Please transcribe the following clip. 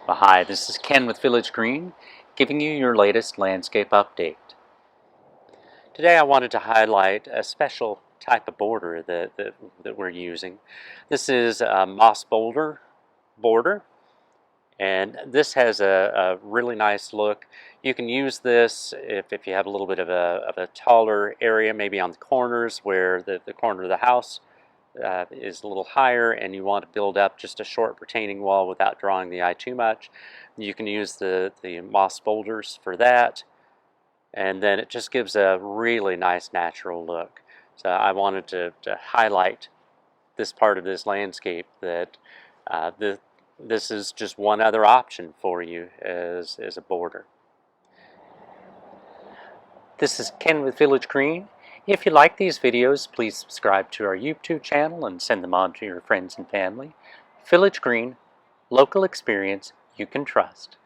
Well, hi, this is Ken with Village Green, giving you your latest landscape update. Today I wanted to highlight a special type of border that we're using. This is a moss boulder border, and this has a really nice look. You can use this if you have a little bit of a taller area, maybe on the corners where the corner of the house is a little higher and you want to build up just a short retaining wall without drawing the eye too much. You can use the moss boulders for that, and then it just gives a really nice natural look. So I wanted to highlight this part of this landscape that this is just one other option for you as a border. This is Ken with Village Green. If you like these videos, please subscribe to our YouTube channel and send them on to your friends and family. Village Green, local experience you can trust.